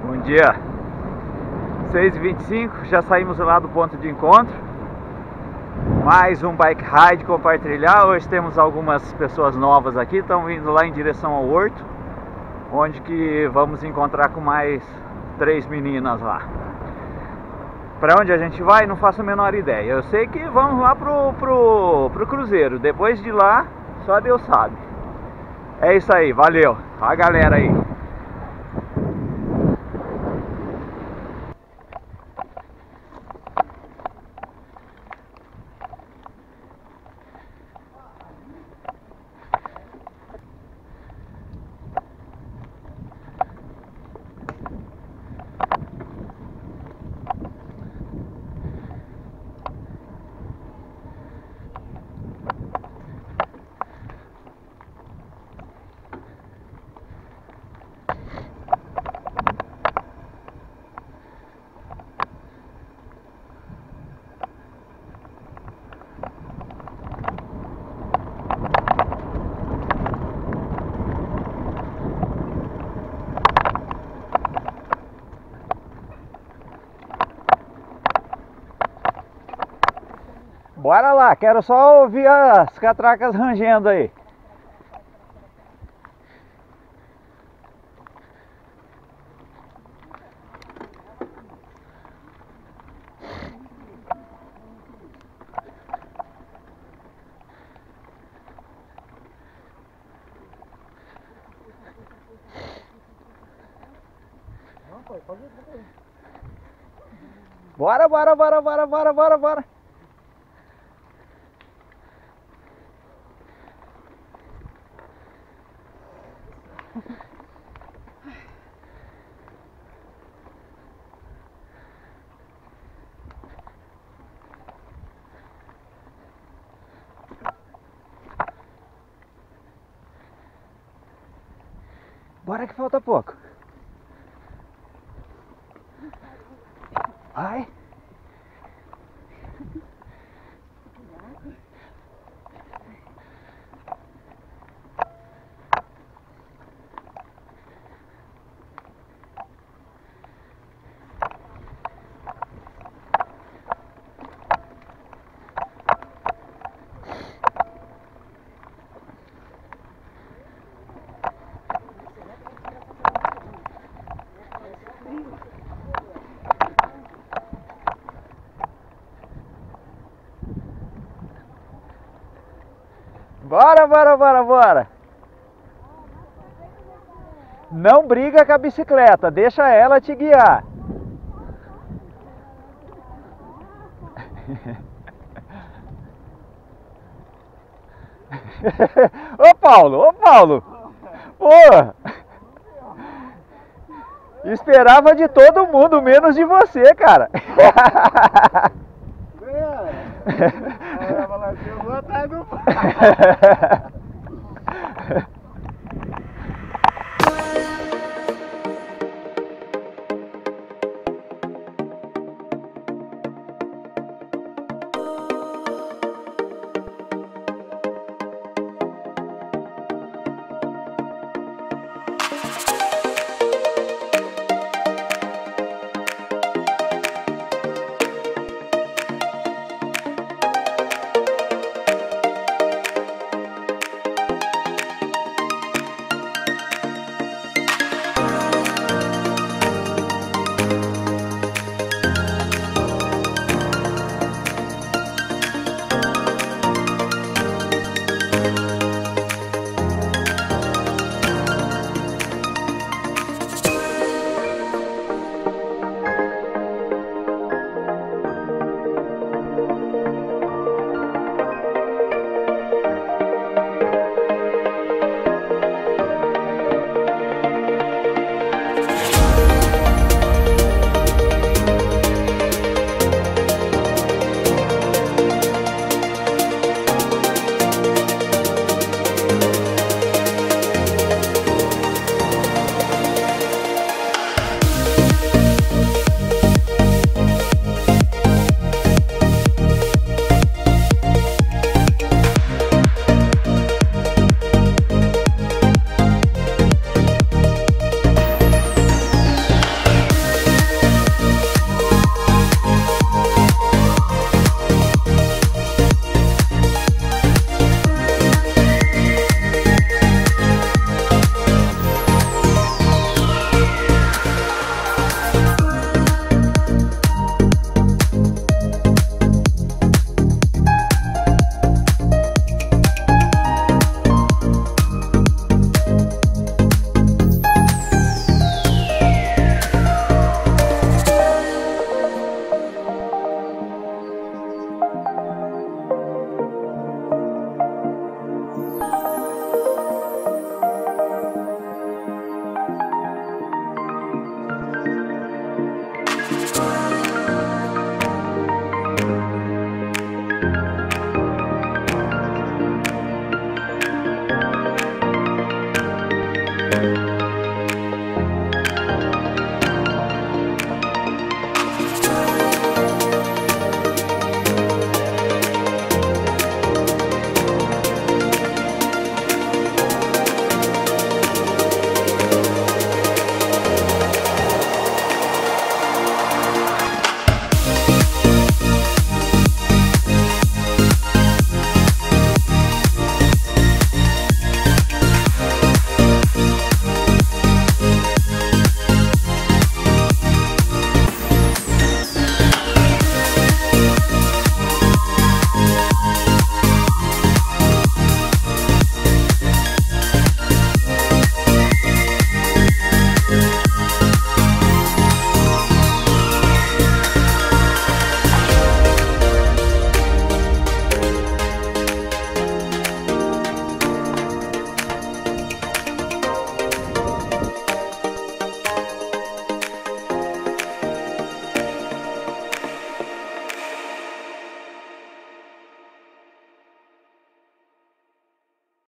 Bom dia, 6h25, já saímos lá do ponto de encontro. Mais um bike ride compartilhar. Hoje temos algumas pessoas novas aqui, estão vindo lá em direção ao Horto, onde que vamos encontrar com mais 3 meninas lá. Para onde a gente vai, não faço a menor ideia. Eu sei que vamos lá pro cruzeiro, depois de lá, só Deus sabe. É isso aí, valeu, a galera aí. Bora lá, quero só ouvir as catracas rangendo aí. Bora, bora, bora, bora, bora, bora, bora. Bora que falta pouco. Vai. Bora, bora, bora, bora. Não briga com a bicicleta, deixa ela te guiar. Ô Paulo, ô Paulo. Pô. Esperava de todo mundo, menos de você, cara. Eu vou atrás do